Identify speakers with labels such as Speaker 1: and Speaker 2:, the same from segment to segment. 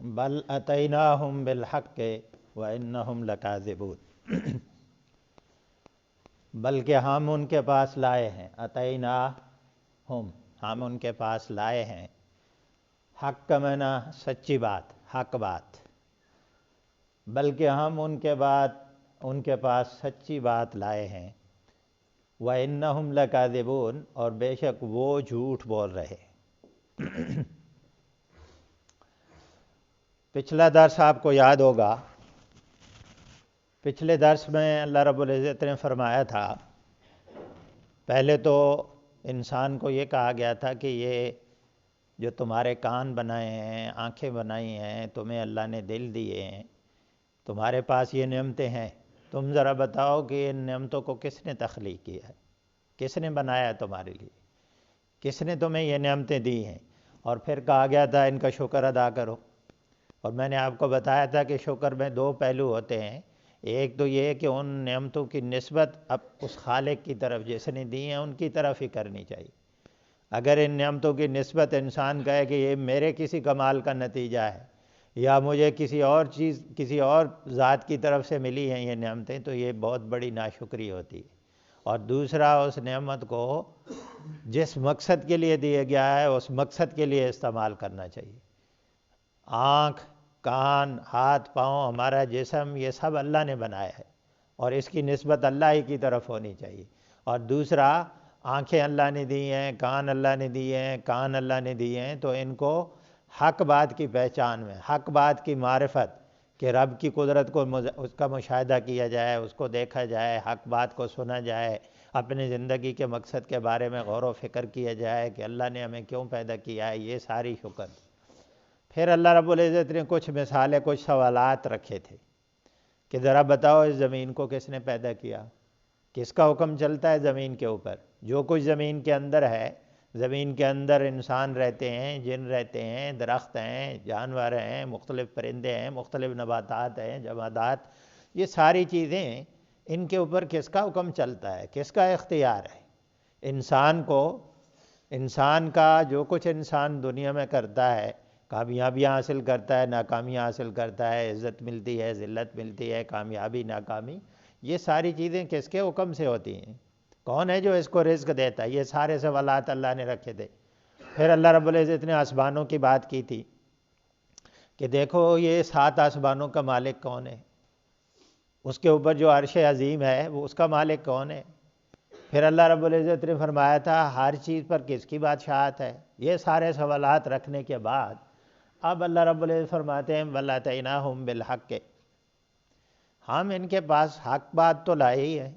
Speaker 1: بل اتیناہم بالحق وانہم لکاذبون، بلکہ ہم ان کے پاس لائے ہیں، اتیناہم ہم ان کے پاس لائے ہیں، حق کا معنی سچی بات، حق بات، بلکہ ہم ان کے پاس سچی بات لائے ہیں، وَإِنَّهُمْ لَكَاذِبُونَ اور بے شک وہ جھوٹ بول رہے۔ پچھلا درس آپ کو یاد ہوگا، پچھلے درس میں اللہ رب العزت نے فرمایا تھا، پہلے تو انسان کو یہ کہا گیا تھا کہ یہ جو تمہارے کان بنائے ہیں، آنکھیں بنائی ہیں، تمہیں اللہ نے دل دیے ہیں، تمہارے پاس یہ نعمتیں ہیں، تم ذرا بتاؤ کہ ان نعمتوں کو کس نے تخلیق کیا ہے، کس نے بنایا ہے تمہارے لیے، کس نے تمہیں یہ نعمتیں دی ہیں۔ اور پھر کہا گیا تھا ان کا شکر ادا کرو، اور میں نے آپ کو بتایا تھا کہ شکر میں دو پہلو ہوتے ہیں، ایک تو یہ کہ ان نعمتوں کی نسبت اب اس خالق کی طرف جس نے دی ہیں ان کی طرف ہی کرنی چاہیے۔ اگر ان نعمتوں کی نسبت انسان کہے کہ یہ میرے کسی کمال کا نتیجہ ہے یا مجھے کسی اور ذات کی طرف سے ملی ہیں یہ نعمتیں، تو یہ بہت بڑی ناشکری ہوتی ہے۔ اور دوسرا، اس نعمت کو جس مقصد کے لیے دیا گیا ہے اس مقصد کے لیے استعمال کرنا چاہیے۔ آنکھ، کان، ہاتھ، پاؤں، ہمارا جسم، یہ سب اللہ نے بنایا ہے اور اس کی نسبت اللہ ہی کی طرف ہونی چاہیے۔ اور دوسرا، آنکھیں اللہ نے دی ہیں، کان اللہ نے دیے ہیں، کان اللہ نے دیے ہیں، تو ان کو حق بات کی پہچان میں، حق بات کی معرفت، کہ رب کی قدرت کو اس کا مشاہدہ کیا جائے، اس کو دیکھا جائے، حق بات کو سنا جائے، اپنی زندگی کے مقصد کے بارے میں غور و فکر کیا جائے کہ اللہ نے ہمیں کیوں پیدا کیا ہے، یہ ساری شکر۔ پھر اللہ رب العزت نے کچھ مثالیں، کچھ سوالات رکھے تھے کہ ذرا بتاؤ اس زمین کو کس نے پیدا کیا، کس کا حکم چلتا ہے زمین کے اوپر، جو کچھ زمین کے اندر ہے، زمین کے اندر انسان رہتے ہیں، جن رہتے ہیں، درخت ہیں، جانور ہیں، مختلف پرندے ہیں، مختلف نباتات ہیں، جمادات، یہ ساری چیزیں، ان کے اوپر کس کا حکم چلتا ہے، کس کا اختیار ہے؟ انسان کا جو کچھ انسان دنیا میں کرتا ہے، کامیابیاں حاصل کرتا ہے، ناکامیاں حاصل کرتا ہے، عزت ملتی ہے، ذلت ملتی ہے، کامیابی، ناکامی، یہ ساری چیزیں کس کے حکم سے ہوتی ہیں؟ کون ہے جو اس کو رزق دیتا ہے؟ یہ سارے سوالات اللہ نے رکھے تھے۔ پھر اللہ رب العزت نے آسمانوں کی بات کی تھی کہ دیکھو یہ 7 آسمانوں کا مالک کون ہے، اس کے اوپر جو عرش عظیم ہے وہ اس کا مالک کون ہے۔ پھر اللہ رب العزت نے فرمایا تھا ہر چیز پر کس کی بادشاہت ہے۔ یہ سارے سوالات رکھنے کے بعد اب اللہ رب العزت فرماتے ہیں وَلَاتَيْنَاهُمْ بِالْحَقِّ، ہم ان کے پاس حق بات تو لائے ہی ہیں،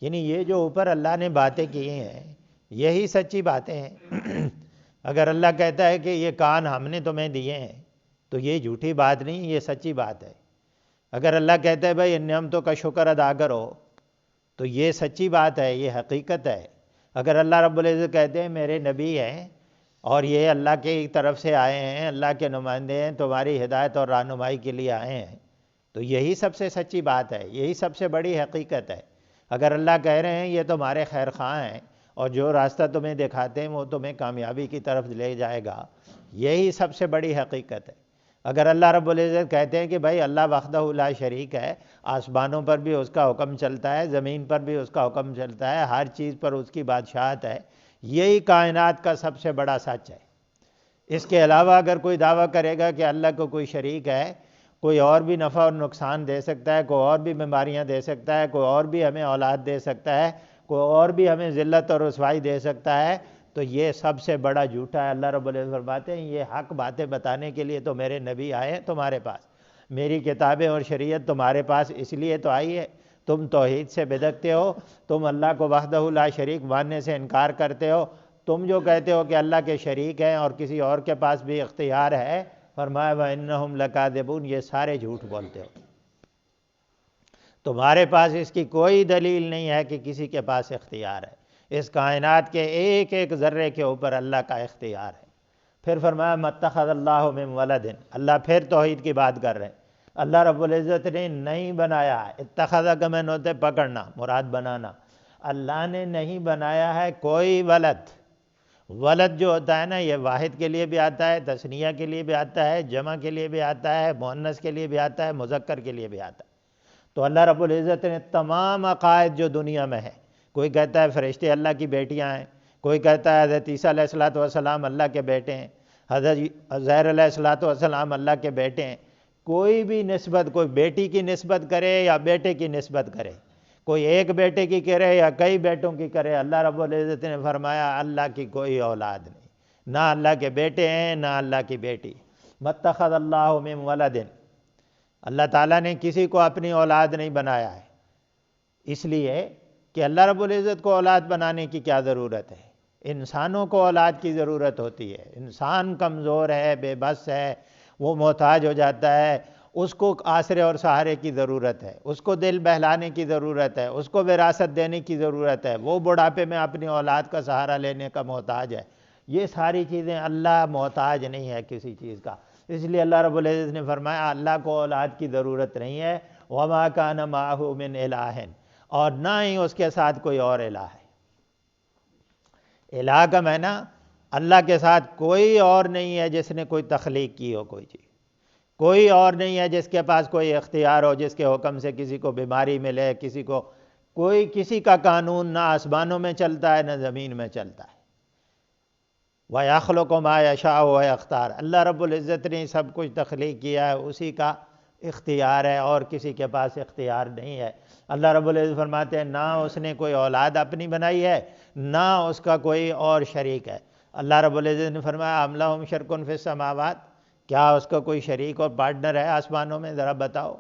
Speaker 1: یعنی یہ جو اوپر اللہ نے باتیں کی ہیں یہی سچی باتیں ہیں۔ اگر اللہ کہتا ہے کہ یہ کان ہم نے تمہیں دیے ہیں تو یہ جھوٹی بات نہیں، یہ سچی بات ہے۔ اگر اللہ کہتا ہے بھائی ان نعمتوں کا شکر ادا کرو تو یہ سچی بات ہے، یہ حقیقت ہے۔ اگر اللہ رب العزت کہتے ہیں میرے نبی ہیں اور یہ اللہ کی طرف سے آئے ہیں، اللہ کے نمائندے ہیں، تمہاری ہدایت اور رہنمائی کے لیے آئے ہیں، تو یہی سب سے سچی بات ہے، یہی سب سے بڑی حقیقت ہے۔ اگر اللہ کہہ رہے ہیں یہ تمہارے خیر خواہ ہیں اور جو راستہ تمہیں دکھاتے ہیں وہ تمہیں کامیابی کی طرف لے جائے گا، یہی سب سے بڑی حقیقت ہے۔ اگر اللہ رب العزت کہتے ہیں کہ بھائی اللہ وحدہ لا شریک ہے، آسمانوں پر بھی اس کا حکم چلتا ہے، زمین پر بھی اس کا حکم چلتا ہے، ہر چیز پر اس کی بادشاہت ہے، یہی کائنات کا سب سے بڑا سچ ہے۔ اس کے علاوہ اگر کوئی دعویٰ کرے گا کہ اللہ کو کوئی شریک ہے، کوئی اور بھی نفع اور نقصان دے سکتا ہے، کوئی اور بھی بیماریاں دے سکتا ہے، کوئی اور بھی ہمیں اولاد دے سکتا ہے، کوئی اور بھی ہمیں ذلت اور رسوائی دے سکتا ہے، تو یہ سب سے بڑا جھوٹا ہے۔ اللہ رب العزت فرماتے ہیں یہ حق باتیں بتانے کے لیے تو میرے نبی آئے ہیں تمہارے پاس، میری کتابیں اور شریعت تمہارے پاس اس لیے تو آئی ہے، تم توحید سے بدعتتے ہو، تم اللہ کو وحدہ لا شریک ماننے سے انکار کرتے ہو، تم جو کہتے ہو کہ اللہ کے شریک ہیں اور کسی اور کے پاس بھی اختیار ہے، فرمایا وَإِنَّهُمْ لَكَاذِبُونَ، یہ سارے جھوٹ بولتے ہو، تمہارے پاس اس کی کوئی دلیل نہیں ہے کہ کسی کے پاس اختیار ہے۔ اس کائنات کے ایک ایک ذرے کے اوپر اللہ کا اختیار ہے۔ پھر فرمایا مَتَّخَذَ اللَّهُ مِن وَلَدٍ، اللہ پھر توحید کی بات کر رہے ہیں۔ اللہ رب العزت نے نہیں بنایا، اتخذ کا معنی ہوتا ہے پکڑنا، مراد بنانا، اللہ نے نہیں بنایا ہے کوئی ولد، ولد جو ہوتا ہے نا یہ واحد کے لیے بھی آتا ہے، تثنیہ کے لیے بھی آتا ہے، جمع کے لیے بھی آتا ہے، مؤنث کے لیے بھی آتا ہے، مذکر کے لیے بھی آتا ہے۔ تو اللہ رب العزت نے تمام عقائد جو دنیا میں ہے، کوئی کہتا ہے فرشتے اللہ کی بیٹیاں ہیں، کوئی کہتا ہے حضرت عیسیٰ علیہ الصلوۃ والسلام اللہ کے بیٹے ہیں، حضرت عزیر علیہ الصلوۃ والسلام اللہ کے بیٹے ہیں، کوئی بھی نسبت، کوئی بیٹی کی نسبت کرے یا بیٹے کی نسبت کرے، کوئی ایک بیٹے کی کرے یا کئی بیٹوں کی کرے، اللہ رب العزت نے فرمایا اللہ کی کوئی اولاد نہیں، نہ اللہ کے بیٹے ہیں نہ اللہ کی بیٹی۔ متخذ اللہ من ولد، اللہ تعالیٰ نے کسی کو اپنی اولاد نہیں بنایا ہے، اس لیے کہ اللہ رب العزت کو اولاد بنانے کی کیا ضرورت ہے؟ انسانوں کو اولاد کی ضرورت ہوتی ہے، انسان کمزور ہے، بے بس ہے، وہ محتاج ہو جاتا ہے، اس کو آسرے اور سہارے کی ضرورت ہے، اس کو دل بہلانے کی ضرورت ہے، اس کو وراثت دینے کی ضرورت ہے، وہ بڑھاپے میں اپنی اولاد کا سہارا لینے کا محتاج ہے۔ یہ ساری چیزیں، اللہ محتاج نہیں ہے کسی چیز کا، اس لیے اللہ رب العزت نے فرمایا اللہ کو اولاد کی ضرورت نہیں ہے۔ وَمَا كَانَ مَعَهُ مِنْ إِلَٰهٍ، اور نہ ہی اس کے ساتھ کوئی اور الہ ہے۔ الہ کا معنی اللہ کے ساتھ کوئی اور نہیں ہے جس نے کوئی تخلیق کی ہو کوئی چیز، کوئی اور نہیں ہے جس کے پاس کوئی اختیار ہو، جس کے حکم سے کسی کو بیماری ملے، کسی کو کوئی، کسی کا قانون نہ آسمانوں میں چلتا ہے نہ زمین میں چلتا ہے۔ وَيَخْلُقُ مَا يَشَاءُ وَيَخْتَارُ، اللہ رب العزت نے سب کچھ تخلیق کیا ہے، اسی کا اختیار ہے اور کسی کے پاس اختیار نہیں ہے۔ اللہ رب العزت فرماتے ہیں نہ اس نے کوئی اولاد اپنی بنائی ہے نہ اس کا کوئی اور شریک ہے۔ اللہ رب العزت نے فرمایا ام لہم شرک فی السماوات، کیا اس کا کوئی شریک اور پارٹنر ہے آسمانوں میں؟ ذرا بتاؤ،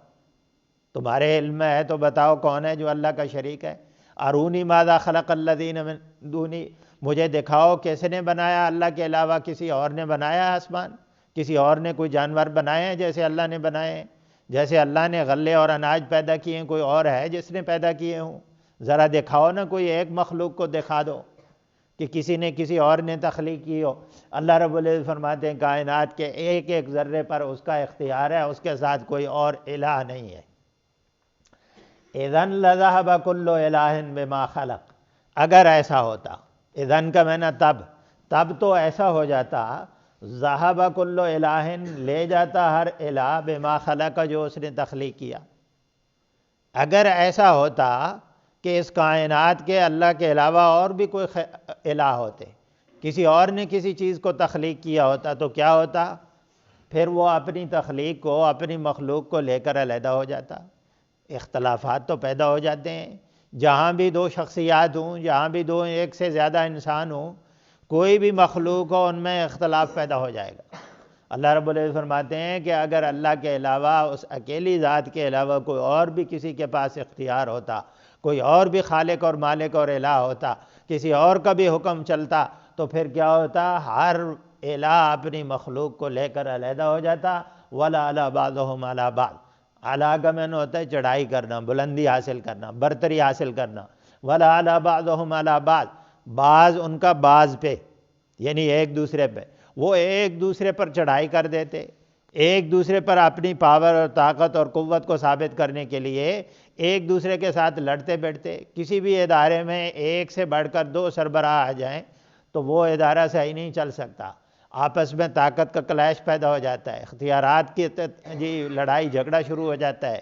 Speaker 1: تمہارے علم میں ہے تو بتاؤ کون ہے جو اللہ کا شریک ہے۔ ارونی ماذا خلق الذین من دونی، مجھے دکھاؤ کس نے بنایا اللہ کے علاوہ، کسی اور نے بنایا آسمان؟ کسی اور نے کوئی جانور بنائے ہیں جیسے اللہ نے بنائے ہیں؟ جیسے اللہ نے غلے اور اناج پیدا کیے ہیں، کوئی اور ہے جس نے پیدا کیے ہوں؟ ذرا دکھاؤ نا، کوئی ایک مخلوق کو دکھا دو کہ کسی نے کسی اور نے تخلیق کی ہو۔ اللہ رب العزت فرماتے ہیں کائنات کے ایک ایک ذرے پر اس کا اختیار ہے، اس کے ساتھ کوئی اور الہ نہیں ہے۔ اذن لذهب كل الہ بما خلق، اگر ایسا ہوتا، اذن کا معنی تب تو ایسا ہو جاتا، ذہب کل الہ، لے جاتا ہر الہ، بما خلق، جو اس نے تخلیق کیا۔ اگر ایسا ہوتا کہ اس کائنات کے اللہ کے علاوہ اور بھی کوئی الہ ہوتے، کسی اور نے کسی چیز کو تخلیق کیا ہوتا تو کیا ہوتا؟ پھر وہ اپنی تخلیق کو، اپنی مخلوق کو لے کر علیحدہ ہو جاتا، اختلافات تو پیدا ہو جاتے ہیں۔ جہاں بھی دو شخصیات ہوں، جہاں بھی دو ایک سے زیادہ انسان ہوں، کوئی بھی مخلوق ہو، ان میں اختلاف پیدا ہو جائے گا۔ اللہ رب العزت فرماتے ہیں کہ اگر اللہ کے علاوہ، اس اکیلی ذات کے علاوہ کوئی اور بھی کسی کے پاس اختیار ہوتا، کوئی اور بھی خالق اور مالک اور الہ ہوتا، کسی اور کا بھی حکم چلتا، تو پھر کیا ہوتا؟ ہر الہ اپنی مخلوق کو لے کر علیحدہ ہو جاتا۔ وَلَعَلَى بَعْضُهُمْ عَلَى بَعْضٍ، اعلیٰ کا معنی ہوتا ہے چڑھائی کرنا، بلندی حاصل کرنا، برتری حاصل کرنا۔ وَلَعَلَى بَعْضُهُمْ عَلَى بَعْضٍ، بعض ان کا بعض پہ، یعنی ایک دوسرے پہ، وہ ایک دوسرے پر چڑھائی کر دیتے، ایک دوسرے پر اپنی پاور اور طاقت اور قوت کو ثابت کرنے کے لیے ایک دوسرے کے ساتھ لڑتے بیٹھتے۔ کسی بھی ادارے میں ایک سے بڑھ کر دو سربراہ آ جائیں تو وہ ادارہ صحیح نہیں چل سکتا، آپس میں طاقت کا کلیش پیدا ہو جاتا ہے، اختیارات کی لڑائی جھگڑا شروع ہو جاتا ہے۔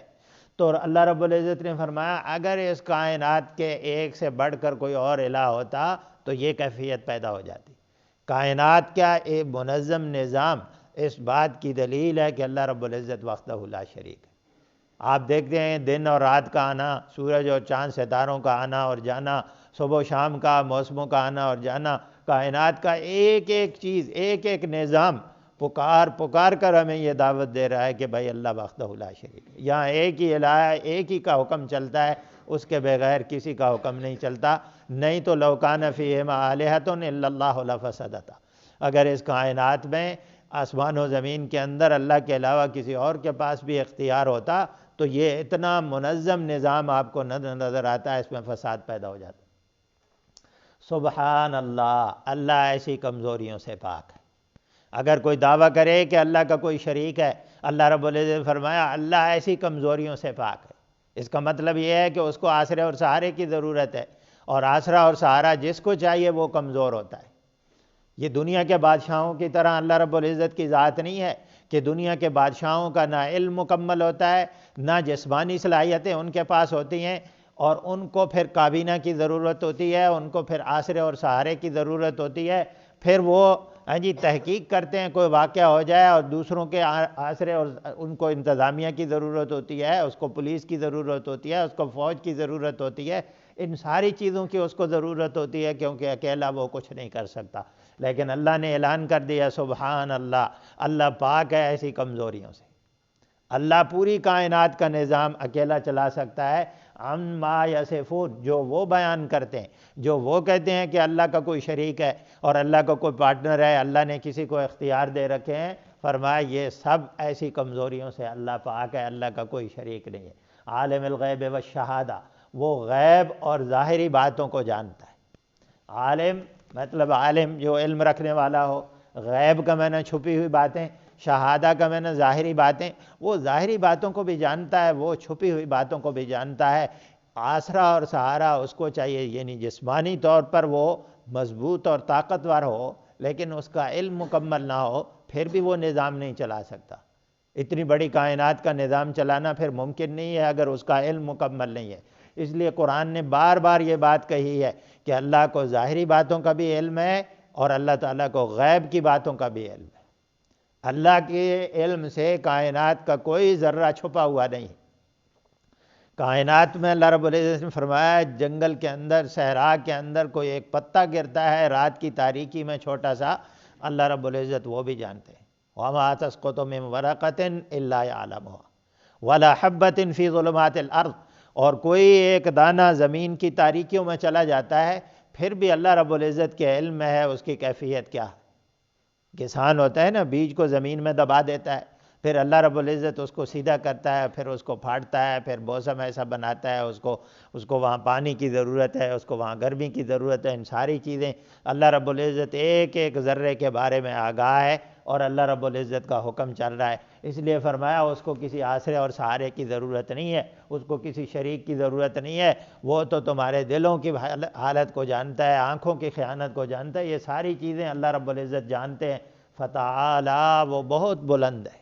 Speaker 1: تو اللہ رب العزت نے فرمایا اگر اس کائنات کے ایک سے بڑھ کر کوئی اور الہ ہوتا تو یہ کیفیت پیدا ہو جاتی۔ کائنات کا ایک منظم نظام اس بات کی دلیل ہے کہ اللہ رب العزت وحدہ لا شریک ہے۔ آپ دیکھتے ہیں دن اور رات کا آنا، سورج اور چاند ستاروں کا آنا اور جانا، صبح و شام کا، موسموں کا آنا اور جانا، کائنات کا ایک ایک چیز، ایک ایک نظام پکار کر ہمیں یہ دعوت دے رہا ہے کہ بھائی اللہ وحدہ لا شریک ہے۔ یہاں ایک ہی الہ ہے، ایک ہی کا حکم چلتا ہے، اس کے بغیر کسی کا حکم نہیں چلتا۔ نہیں تو لو کان فیہما آلہۃ الا اللہ لفسدتا، اگر اس کائنات میں، آسمان و زمین کے اندر اللہ کے علاوہ کسی اور کے پاس بھی اختیار ہوتا تو یہ اتنا منظم نظام آپ کو نظر آتا ہے، اس میں فساد پیدا ہو جاتا۔ سبحان اللہ، اللہ ایسی کمزوریوں سے پاک ہے۔ اگر کوئی دعویٰ کرے کہ اللہ کا کوئی شریک ہے، اللہ رب العزت نے فرمایا اللہ ایسی کمزوریوں سے پاک ہے۔ اس کا مطلب یہ ہے کہ اس کو آسرے اور سہارے کی ضرورت ہے، اور آسرا اور سہارا جس کو چاہیے وہ کمزور ہوتا ہے۔ یہ دنیا کے بادشاہوں کی طرح اللہ رب العزت کی ذات نہیں ہے کہ دنیا کے بادشاہوں کا نہ علم مکمل ہوتا ہے، نہ جسمانی صلاحیتیں ان کے پاس ہوتی ہیں، اور ان کو پھر کابینہ کی ضرورت ہوتی ہے، ان کو پھر آسرے اور سہارے کی ضرورت ہوتی ہے، پھر وہ تحقیق کرتے ہیں، کوئی واقعہ ہو جائے اور دوسروں کے آسرے، اور ان کو انتظامیہ کی ضرورت ہوتی ہے، اس کو پولیس کی ضرورت ہوتی ہے، اس کو فوج کی ضرورت ہوتی ہے، ان ساری چیزوں کی اس کو ضرورت ہوتی ہے، کیونکہ اکیلا وہ کچھ نہیں کر سکتا۔ لیکن اللہ نے اعلان کر دیا سبحان اللہ، اللہ پاک ہے ایسی کمزوریوں سے۔ اللہ پوری کائنات کا نظام اکیلا چلا سکتا ہے۔ عما یصفون، جو وہ بیان کرتے ہیں، جو وہ کہتے ہیں کہ اللہ کا کوئی شریک ہے اور اللہ کا کوئی پارٹنر ہے، اللہ نے کسی کو اختیار دے رکھے ہیں، فرمایا یہ سب ایسی کمزوریوں سے اللہ پاک ہے، اللہ کا کوئی شریک نہیں ہے۔ عالم الغیب والشہادہ، وہ غیب اور ظاہری باتوں کو جانتا ہے۔ عالم مطلب عالم جو علم رکھنے والا ہو، غیب کا معنی چھپی ہوئی باتیں، شہادہ کا معنی ظاہری باتیں، وہ ظاہری باتوں کو بھی جانتا ہے، وہ چھپی ہوئی باتوں کو بھی جانتا ہے۔ آسرا اور سہارا اس کو چاہیے، یعنی جسمانی طور پر وہ مضبوط اور طاقتور ہو، لیکن اس کا علم مکمل نہ ہو، پھر بھی وہ نظام نہیں چلا سکتا۔ اتنی بڑی کائنات کا نظام چلانا پھر ممکن نہیں ہے اگر اس کا علم مکمل نہیں ہے۔ اس لیے قرآن نے بار بار یہ بات کہی ہے کہ اللہ کو ظاہری باتوں کا بھی علم ہے اور اللہ تعالیٰ کو غیب کی باتوں کا بھی علم ہے۔ اللہ کے علم سے کائنات کا کوئی ذرہ چھپا ہوا نہیں۔ کائنات میں اللہ رب العزت نے فرمایا جنگل کے اندر، صحرا کے اندر کوئی ایک پتا گرتا ہے رات کی تاریکی میں چھوٹا سا، اللہ رب العزت وہ بھی جانتے ہیں۔ وَمَا تَسْقُطُ مِن وَرَقَةٍ إِلَّا يَعْلَمُهَا وَلَا حَبَّةٍ فِي ظُلُمَاتِ الْأَرْضِ، اور کوئی ایک دانہ زمین کی تاریکیوں میں چلا جاتا ہے، پھر بھی اللہ رب العزت کے علم میں ہے اس کی کیفیت کیا ہے۔ کسان ہوتا ہے نا، بیج کو زمین میں دبا دیتا ہے، پھر اللہ رب العزت اس کو سیدھا کرتا ہے، پھر اس کو پھاڑتا ہے، پھر موسم ایسا بناتا ہے، اس کو وہاں پانی کی ضرورت ہے، اس کو وہاں گرمی کی ضرورت ہے، ان ساری چیزیں اللہ رب العزت ایک ایک ذرے کے بارے میں آگاہ ہے، اور اللہ رب العزت کا حکم چل رہا ہے۔ اس لیے فرمایا اس کو کسی آسرے اور سہارے کی ضرورت نہیں ہے، اس کو کسی شریک کی ضرورت نہیں ہے، وہ تو تمہارے دلوں کی حالت کو جانتا ہے، آنکھوں کی خیانت کو جانتا ہے، یہ ساری چیزیں اللہ رب العزت جانتے ہیں۔ فتعالی، وہ بہت بلند ہے،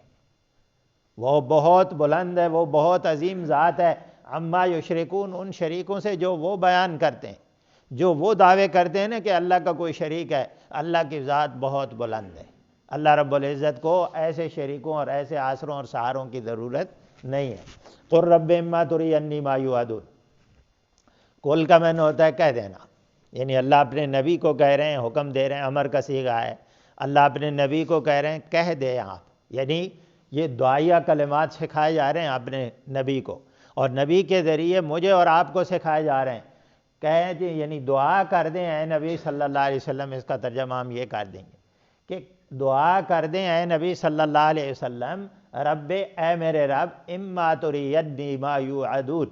Speaker 1: وہ بہت بلند ہے، وہ بہت عظیم ذات ہے۔ عما یشرکون، ان شریکوں سے جو وہ بیان کرتے ہیں، جو وہ دعوے کرتے ہیں نا کہ اللہ کا کوئی شریک ہے، اللہ کی ذات بہت بلند ہے۔ اللہ رب العزت کو ایسے شریکوں اور ایسے آسروں اور سہاروں کی ضرورت نہیں ہے۔ قل رب اما ترینی ما یوعدون، قل کا معنی ہوتا ہے کہہ دینا، یعنی اللہ اپنے نبی کو کہہ رہے ہیں، حکم دے رہے ہیں، امر کا صیغہ ہے، اللہ اپنے نبی کو کہہ رہے ہیں کہہ دے آپ، یعنی یہ دعائیہ کلمات سکھائے جا رہے ہیں اپنے نبی کو، اور نبی کے ذریعے مجھے اور آپ کو سکھائے جا رہے ہیں۔ کہہ دیں یعنی دعا کر دیں اے نبی صلی اللہ علیہ وسلم، اس کا ترجمہ ہم یہ کر دیں گے کہ دعا کر دیں اے نبی صلی اللہ علیہ وسلم، رب اے میرے رب، اما ترینی ما یوعدون،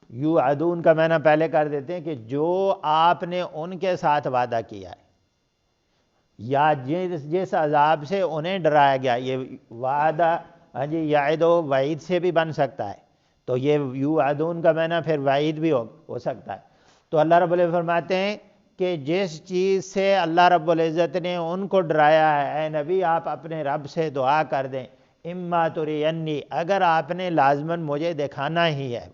Speaker 1: یوعدون کا معنی پہلے کر دیتے ہیں کہ جو آپ نے ان کے ساتھ وعدہ کیا ہے، یا جس عذاب سے انہیں ڈرایا گیا، یہ وعدہ یعد و وعید سے بھی بن سکتا ہے، تو یہ یوعدون کا معنی پھر وعید بھی ہو سکتا ہے۔ تو اللہ رب العزت فرماتے ہیں کہ جس چیز سے اللہ رب العزت نے ان کو ڈرایا ہے، اے نبی آپ اپنے رب سے دعا کر دیں، اما ترینی، اگر آپ نے لازماً مجھے دکھانا ہی ہے،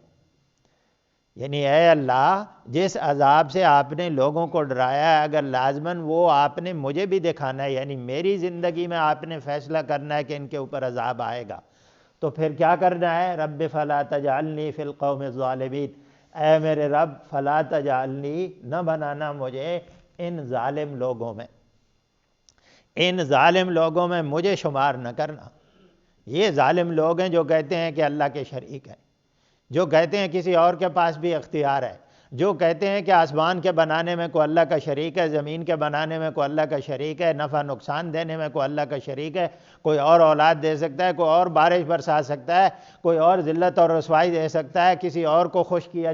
Speaker 1: یعنی اے اللہ جس عذاب سے آپ نے لوگوں کو ڈرایا ہے، اگر لازماً وہ آپ نے مجھے بھی دکھانا ہے، یعنی میری زندگی میں آپ نے فیصلہ کرنا ہے کہ ان کے اوپر عذاب آئے گا، تو پھر کیا کرنا ہے؟ رب فلا تجعلنی فی القوم الظالمین، اے میرے رب فلا تجعلنی، نہ بنانا مجھے ان ظالم لوگوں میں، ان ظالم لوگوں میں مجھے شمار نہ کرنا۔ یہ ظالم لوگ ہیں جو کہتے ہیں کہ اللہ کے شریک ہیں، جو کہتے ہیں کسی اور کے پاس بھی اختیار ہے، جو کہتے ہیں کہ آسمان کے بنانے میں کوئی اللہ کا شریک ہے، زمین کے بنانے میں کوئی اللہ کا شریک ہے، نفع نقصان دینے میں کوئی اللہ کا شریک ہے، کوئی اور اولاد دے سکتا ہے، کوئی اور بارش برسا سکتا ہے، کوئی اور ذلت اور رسوائی دے سکتا ہے، کسی اور کو خوش کیا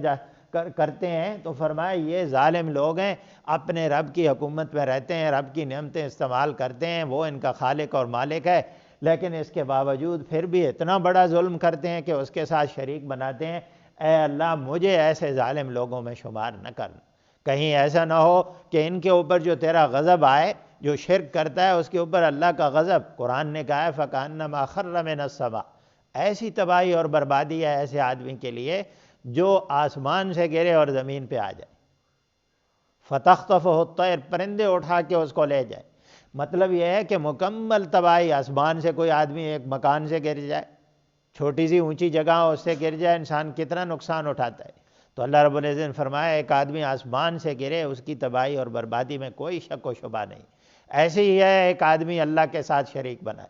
Speaker 1: کرتے ہیں، تو فرمایا یہ ظالم لوگ ہیں، اپنے رب کی حکومت میں رہتے ہیں، رب کی نعمتیں استعمال کرتے ہیں، وہ ان کا خالق اور مالک ہے، لیکن اس کے باوجود پھر بھی اتنا بڑا ظلم کرتے ہیں کہ اس کے ساتھ شریک بناتے ہیں۔ اے اللہ مجھے ایسے ظالم لوگوں میں شمار نہ کرنا، کہیں ایسا نہ ہو کہ ان کے اوپر جو تیرا غضب آئے جو شرک کرتا ہے اس کے اوپر اللہ کا غضب، قرآن نے کہا ہے فَكَأَنَّمَا خَرَّ مِنَ السَّمَاءِ، ایسی تباہی اور بربادی ہے ایسے آدمی کے لیے جو آسمان سے گرے اور زمین پہ آ جائے، فَتَخْطَفُهُ الطَّيْرُ، پرندے اٹھا کے اس کو لے جائے۔ مطلب یہ ہے کہ مکمل تباہی، آسمان سے کوئی آدمی ایک مکان سے گر جائے، چھوٹی سی اونچی جگہ اس سے گر جائے، انسان کتنا نقصان اٹھاتا ہے۔ تو اللہ رب العزت نے فرمایا ایک آدمی آسمان سے گرے، اس کی تباہی اور بربادی میں کوئی شک و شبہ نہیں۔ ایسے ہی ہے ایک آدمی اللہ کے ساتھ شریک بنائے۔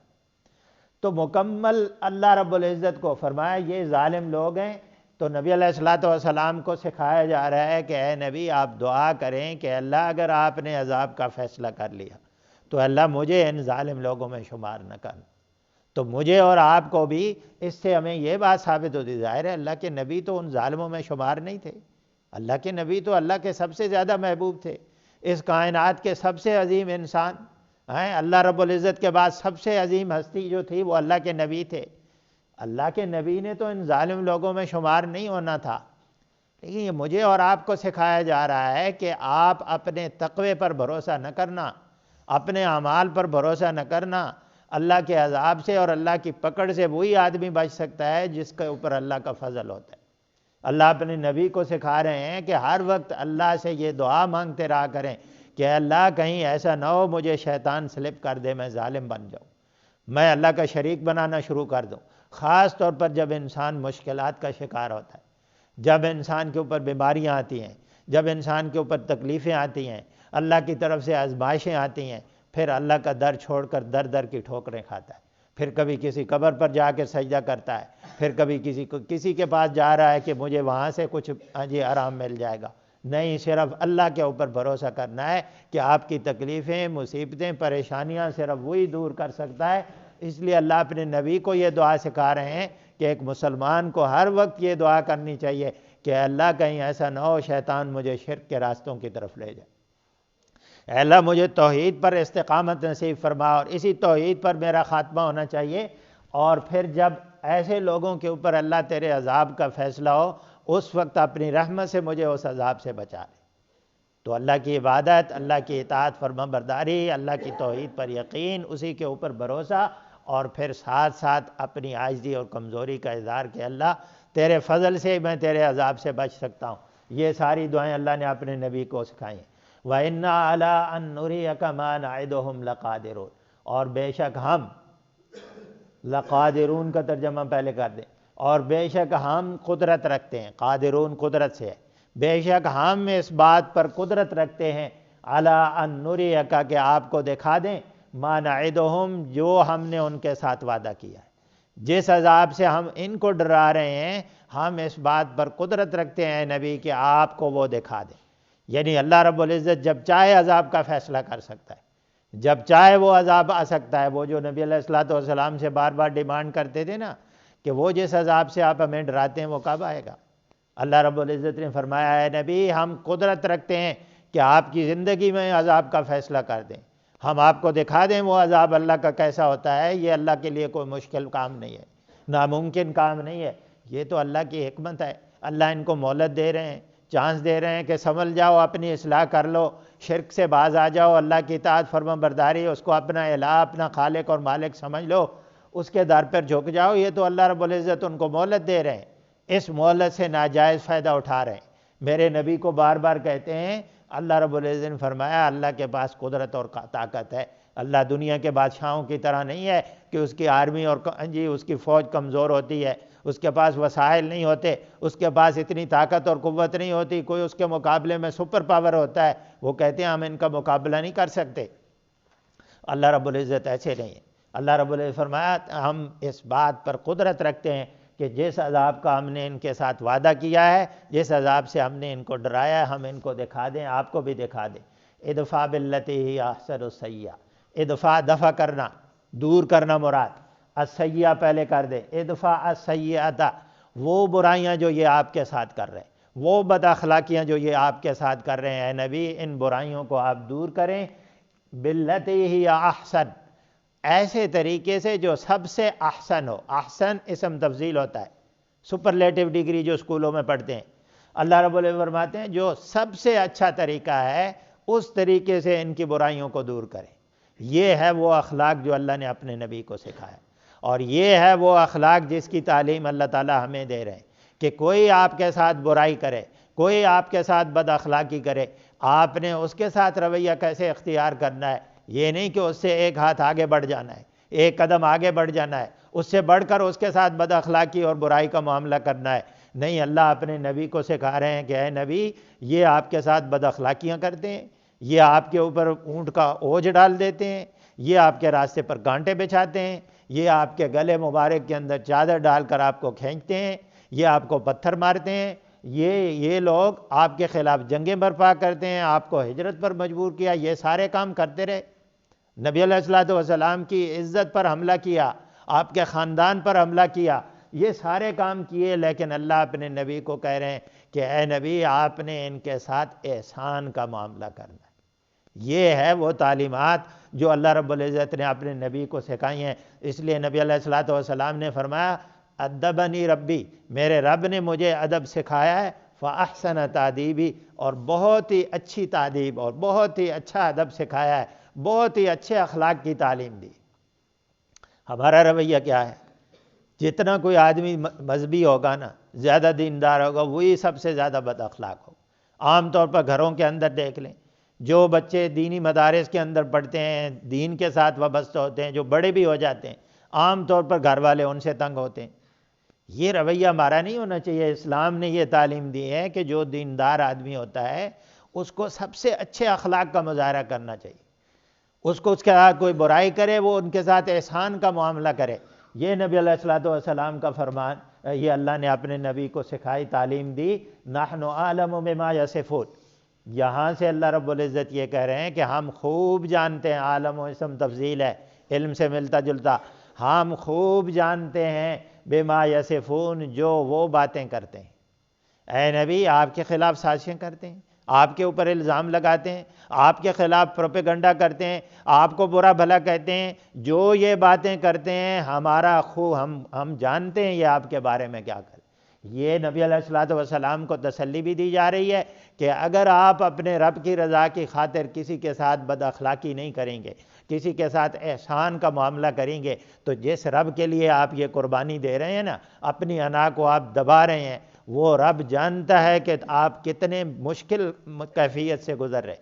Speaker 1: تو مکمل اللہ رب العزت کو فرمایا یہ ظالم لوگ ہیں۔ تو نبی علیہ الصلوۃ والسلام کو سکھایا جا رہا ہے کہ اے نبی آپ دعا کریں کہ اللہ اگر آپ نے عذاب کا فیصلہ کر لیا تو اللہ مجھے ان ظالم لوگوں میں شمار نہ کرنا۔ تو مجھے اور آپ کو بھی اس سے ہمیں یہ بات ثابت ہوتی، ظاہر ہے اللہ کے نبی تو ان ظالموں میں شمار نہیں تھے، اللہ کے نبی تو اللہ کے سب سے زیادہ محبوب تھے، اس کائنات کے سب سے عظیم انسان ہیں، اللہ رب العزت کے بعد سب سے عظیم ہستی جو تھی وہ اللہ کے نبی تھے۔ اللہ کے نبی نے تو ان ظالم لوگوں میں شمار نہیں ہونا تھا، لیکن یہ مجھے اور آپ کو سکھایا جا رہا ہے کہ آپ اپنے تقوی پر بھروسہ نہ کرنا، اپنے اعمال پر بھروسہ نہ کرنا۔ اللہ کے عذاب سے اور اللہ کی پکڑ سے وہی آدمی بچ سکتا ہے جس کے اوپر اللہ کا فضل ہوتا ہے۔ اللہ اپنے نبی کو سکھا رہے ہیں کہ ہر وقت اللہ سے یہ دعا مانگتے رہا کریں کہ اللہ کہیں ایسا نہ ہو مجھے شیطان سلپ کر دے، میں ظالم بن جاؤں، میں اللہ کا شریک بنانا شروع کر دوں۔ خاص طور پر جب انسان مشکلات کا شکار ہوتا ہے، جب انسان کے اوپر بیماریاں آتی ہیں، جب انسان کے اوپر تکلیفیں آتی ہیں، اللہ کی طرف سے آزمائشیں آتی ہیں، پھر اللہ کا در چھوڑ کر در در کی ٹھوکریں کھاتا ہے۔ پھر کبھی کسی قبر پر جا کے سجدہ کرتا ہے، پھر کبھی کسی کے پاس جا رہا ہے کہ مجھے وہاں سے کچھ آرام مل جائے گا۔ نہیں، صرف اللہ کے اوپر بھروسہ کرنا ہے کہ آپ کی تکلیفیں، مصیبتیں، پریشانیاں صرف وہی دور کر سکتا ہے۔ اس لیے اللہ اپنے نبی کو یہ دعا سکھا رہے ہیں کہ ایک مسلمان کو ہر وقت یہ دعا کرنی چاہیے کہ اللہ کہیں ایسا نہ ہو شیطان مجھے شرک کے راستوں کی طرف لے جائے۔ اے اللہ مجھے توحید پر استقامت نصیب فرما، اور اسی توحید پر میرا خاتمہ ہونا چاہیے، اور پھر جب ایسے لوگوں کے اوپر اللہ تیرے عذاب کا فیصلہ ہو اس وقت اپنی رحمت سے مجھے اس عذاب سے بچا لے۔ تو اللہ کی عبادت، اللہ کی اطاعت فرما برداری، اللہ کی توحید پر یقین، اسی کے اوپر بھروسہ، اور پھر ساتھ ساتھ اپنی عاجزی اور کمزوری کا اظہار کہ اللہ تیرے فضل سے میں تیرے عذاب سے بچ سکتا ہوں۔ یہ ساری دعائیں اللہ نے اپنے نبی کو سکھائی ہیں۔ وَإِنَّا عَلَىٰ أَن نُرِيَكَ مَا نَعِدُهُمْ لَقَادِرُونَ، اور بے شک ہم، لقادرون کا ترجمہ پہلے کر دیں، اور بے شک ہم قدرت رکھتے ہیں، قادرون قدرت سے ہے، بے شک ہم اس بات پر قدرت رکھتے ہیں عَلَىٰ أَن نُرِيَكَ کہ آپ کو دکھا دیں مَا نَعِدُهُمْ جو ہم نے ان کے ساتھ وعدہ کیا ہے، جس عذاب سے ہم ان کو ڈرا رہے ہیں ہم اس بات پر قدرت رکھتے ہیں نبی کہ آپ کو وہ دکھا دیں۔ یعنی اللہ رب العزت جب چاہے عذاب کا فیصلہ کر سکتا ہے، جب چاہے وہ عذاب آ سکتا ہے۔ وہ جو نبی علیہ الصلوۃ والسلام سے بار بار ڈیمانڈ کرتے تھے نا کہ وہ جس عذاب سے آپ ہمیں ڈراتے ہیں وہ کب آئے گا، اللہ رب العزت نے فرمایا ہے نبی ہم قدرت رکھتے ہیں کہ آپ کی زندگی میں عذاب کا فیصلہ کر دیں، ہم آپ کو دکھا دیں وہ عذاب اللہ کا کیسا ہوتا ہے۔ یہ اللہ کے لیے کوئی مشکل کام نہیں ہے، ناممکن کام نہیں ہے، یہ تو اللہ کی حکمت ہے۔ اللہ ان کو مہلت دے رہے ہیں، چانس دے رہے ہیں کہ سنبھل جاؤ، اپنی اصلاح کر لو، شرک سے باز آ جاؤ، اللہ کی اطاعت فرما برداری، اس کو اپنا الہ، اپنا خالق اور مالک سمجھ لو، اس کے در پر جھک جاؤ۔ یہ تو اللہ رب العزت ان کو مہلت دے رہے ہیں، اس مہلت سے ناجائز فائدہ اٹھا رہے ہیں۔ میرے نبی کو بار بار کہتے ہیں، اللہ رب العزت نے فرمایا اللہ کے پاس قدرت اور طاقت ہے، اللہ دنیا کے بادشاہوں کی طرح نہیں ہے کہ اس کی آرمی اور اس کی فوج کمزور ہوتی ہے، اس کے پاس وسائل نہیں ہوتے، اس کے پاس اتنی طاقت اور قوت نہیں ہوتی، کوئی اس کے مقابلے میں سپر پاور ہوتا ہے، وہ کہتے ہیں ہم ان کا مقابلہ نہیں کر سکتے۔ اللہ رب العزت ایسے نہیں ہے۔ اللہ رب العزت فرمایا ہم اس بات پر قدرت رکھتے ہیں کہ جس عذاب کا ہم نے ان کے ساتھ وعدہ کیا ہے، جس عذاب سے ہم نے ان کو ڈرایا ہے، ہم ان کو دکھا دیں، آپ کو بھی دکھا دیں۔ ادفع باللتی ہی احسن السیئہ، ادفع دفع کرنا، دور کرنا مراد، السیئہ پہلے کر دیں، ادفع السیئۃ وہ برائیاں جو یہ آپ کے ساتھ کر رہے ہیں، وہ بد اخلاقیاں جو یہ آپ کے ساتھ کر رہے ہیں، اے نبی ان برائیوں کو آپ دور کریں، باللتی ہی احسن، ایسے طریقے سے جو سب سے احسن ہو۔ احسن اسم تفضیل ہوتا ہے، سپرلیٹو ڈگری جو اسکولوں میں پڑھتے ہیں۔ اللہ رب العزت فرماتے ہیں جو سب سے اچھا طریقہ ہے اس طریقے سے ان کی برائیوں کو دور کریں۔ یہ ہے وہ اخلاق جو اللہ نے اپنے نبی کو سکھایا، اور یہ ہے وہ اخلاق جس کی تعلیم اللہ تعالی ہمیں دے رہے ہیں کہ کوئی آپ کے ساتھ برائی کرے، کوئی آپ کے ساتھ بد اخلاقی کرے، آپ نے اس کے ساتھ رویہ کیسے اختیار کرنا ہے۔ یہ نہیں کہ اس سے ایک ہاتھ آگے بڑھ جانا ہے، ایک قدم آگے بڑھ جانا ہے، اس سے بڑھ کر اس کے ساتھ بد اخلاقی اور برائی کا معاملہ کرنا ہے۔ نہیں، اللہ اپنے نبی کو سکھا رہے ہیں کہ اے نبی، یہ آپ کے ساتھ بد اخلاقیاں کرتے ہیں، یہ آپ کے اوپر اونٹ کا اوج ڈال دیتے ہیں، یہ آپ کے راستے پر کانٹے بچھاتے ہیں، یہ آپ کے گلے مبارک کے اندر چادر ڈال کر آپ کو کھینچتے ہیں، یہ آپ کو پتھر مارتے ہیں، یہ لوگ آپ کے خلاف جنگیں برپا کرتے ہیں، آپ کو ہجرت پر مجبور کیا، یہ سارے کام کرتے رہے۔ نبی علیہ السلام کی عزت پر حملہ کیا، آپ کے خاندان پر حملہ کیا، یہ سارے کام کیے، لیکن اللہ اپنے نبی کو کہہ رہے ہیں کہ اے نبی، آپ نے ان کے ساتھ احسان کا معاملہ کرنا ہے۔ یہ ہے وہ تعلیمات جو اللہ رب العزت نے اپنے نبی کو سکھائی ہیں۔ اس لیے نبی علیہ السلام نے فرمایا ادبنی ربی، میرے رب نے مجھے ادب سکھایا ہے، فاحسن تادیبی، اور بہت ہی اچھی تادیب اور بہت ہی اچھا ادب سکھایا ہے، بہت ہی اچھے اخلاق کی تعلیم دی۔ ہمارا رویہ کیا ہے؟ جتنا کوئی آدمی مذہبی ہوگا نا، زیادہ دیندار ہوگا، وہی سب سے زیادہ بد اخلاق ہوگا۔ عام طور پر گھروں کے اندر دیکھ لیں، جو بچے دینی مدارس کے اندر پڑھتے ہیں، دین کے ساتھ وابستہ ہوتے ہیں، جو بڑے بھی ہو جاتے ہیں، عام طور پر گھر والے ان سے تنگ ہوتے ہیں۔ یہ رویہ ہمارا نہیں ہونا چاہیے۔ اسلام نے یہ تعلیم دی ہے کہ جو دیندار آدمی ہوتا ہے اس کو سب سے اچھے اخلاق کا مظاہرہ کرنا چاہیے، اس کو اس کے ساتھ کوئی برائی کرے وہ ان کے ساتھ احسان کا معاملہ کرے۔ یہ نبی علیہ السلام کا فرمان، یہ اللہ نے اپنے نبی کو سکھائی، تعلیم دی۔ نحن اعلم بما یصفون، یہاں سے اللہ رب العزت یہ کہہ رہے ہیں کہ ہم خوب جانتے ہیں، عالم و اسم تفضیل ہے، علم سے ملتا جلتا، ہم خوب جانتے ہیں بما یصفون، جو وہ باتیں کرتے ہیں۔ اے نبی، آپ کے خلاف سازشیں کرتے ہیں، آپ کے اوپر الزام لگاتے ہیں، آپ کے خلاف پروپیگنڈا کرتے ہیں، آپ کو برا بھلا کہتے ہیں، جو یہ باتیں کرتے ہیں ہمارا ہم جانتے ہیں یہ آپ کے بارے میں کیا کریں۔ یہ نبی علیہ السلام کو تسلی بھی دی جا رہی ہے کہ اگر آپ اپنے رب کی رضا کی خاطر کسی کے ساتھ بد اخلاقی نہیں کریں گے، کسی کے ساتھ احسان کا معاملہ کریں گے، تو جس رب کے لیے آپ یہ قربانی دے رہے ہیں نا، اپنی انا کو آپ دبا رہے ہیں، وہ رب جانتا ہے کہ آپ کتنے مشکل کیفیت سے گزر رہے،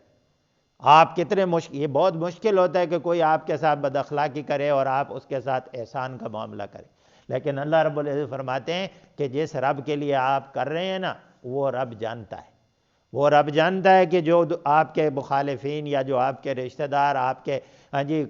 Speaker 1: آپ کتنے یہ بہت مشکل ہوتا ہے کہ کوئی آپ کے ساتھ بد اخلاقی کرے اور آپ اس کے ساتھ احسان کا معاملہ کریں، لیکن اللہ رب العزت فرماتے ہیں کہ جس رب کے لیے آپ کر رہے ہیں نا، وہ رب جانتا ہے، وہ رب جانتا ہے کہ جو آپ کے مخالفین یا جو آپ کے رشتہ دار، آپ کے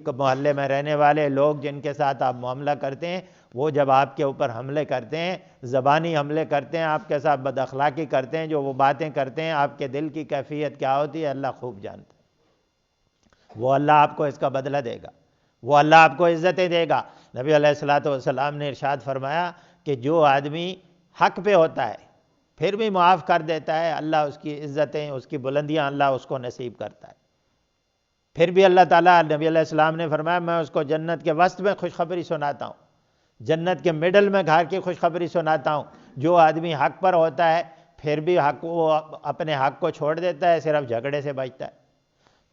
Speaker 1: محلے میں رہنے والے لوگ جن کے ساتھ آپ معاملہ کرتے ہیں، وہ جب آپ کے اوپر حملے کرتے ہیں، زبانی حملے کرتے ہیں، آپ کے ساتھ بد اخلاقی کرتے ہیں، جو وہ باتیں کرتے ہیں، آپ کے دل کی کیفیت کیا ہوتی ہے اللہ خوب جانتا ہے۔ وہ اللہ آپ کو اس کا بدلہ دے گا، وہ اللہ آپ کو عزتیں دے گا۔ نبی علیہ السلام نے ارشاد فرمایا کہ جو آدمی حق پہ ہوتا ہے پھر بھی معاف کر دیتا ہے، اللہ اس کی عزتیں، اس کی بلندیاں اللہ اس کو نصیب کرتا ہے۔ پھر بھی اللہ تعالیٰ، نبی علیہ السلام نے فرمایا، میں اس کو جنت کے وسط میں خوشخبری سناتا ہوں، جنت کے مڈل میں گھر کی خوشخبری سناتا ہوں۔ جو آدمی حق پر ہوتا ہے پھر بھی وہ اپنے حق کو چھوڑ دیتا ہے، صرف جھگڑے سے بچتا ہے۔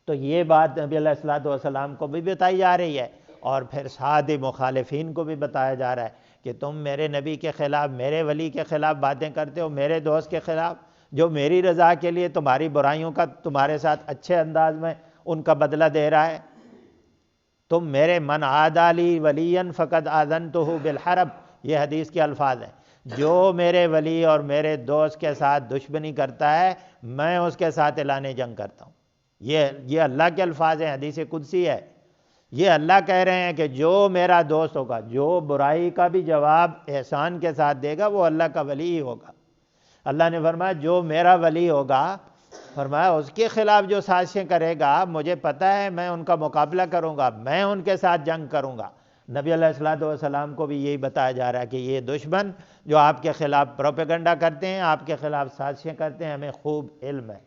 Speaker 1: تو یہ بات نبی علیہ السلام کو بھی بتائی جا رہی ہے، اور پھر ساتھ ہی مخالفین کو بھی بتایا جا رہا ہے کہ تم میرے نبی کے خلاف، میرے ولی کے خلاف باتیں کرتے ہو، میرے دوست کے خلاف جو میری رضا کے لیے تمہاری برائیوں کا تمہارے ساتھ اچھے انداز میں ان کا بدلہ دے رہا ہے۔ تم میرے من عادی لی ولیا فقد آذنتہ بالحرب، یہ حدیث کے الفاظ ہیں، جو میرے ولی اور میرے دوست کے ساتھ دشمنی کرتا ہے میں اس کے ساتھ اعلان جنگ کرتا ہوں۔ یہ اللہ کے الفاظ ہیں، حدیث قدسی ہے۔ یہ اللہ کہہ رہے ہیں کہ جو میرا دوست ہوگا، جو برائی کا بھی جواب احسان کے ساتھ دے گا، وہ اللہ کا ولی ہی ہوگا۔ اللہ نے فرمایا جو میرا ولی ہوگا، فرمایا اس کے خلاف جو سازشیں کرے گا، مجھے پتہ ہے میں ان کا مقابلہ کروں گا، میں ان کے ساتھ جنگ کروں گا۔ نبی علیہ السلام کو بھی یہی بتایا جا رہا ہے کہ یہ دشمن جو آپ کے خلاف پروپیگنڈا کرتے ہیں، آپ کے خلاف سازشیں کرتے ہیں، ہمیں خوب علم ہے،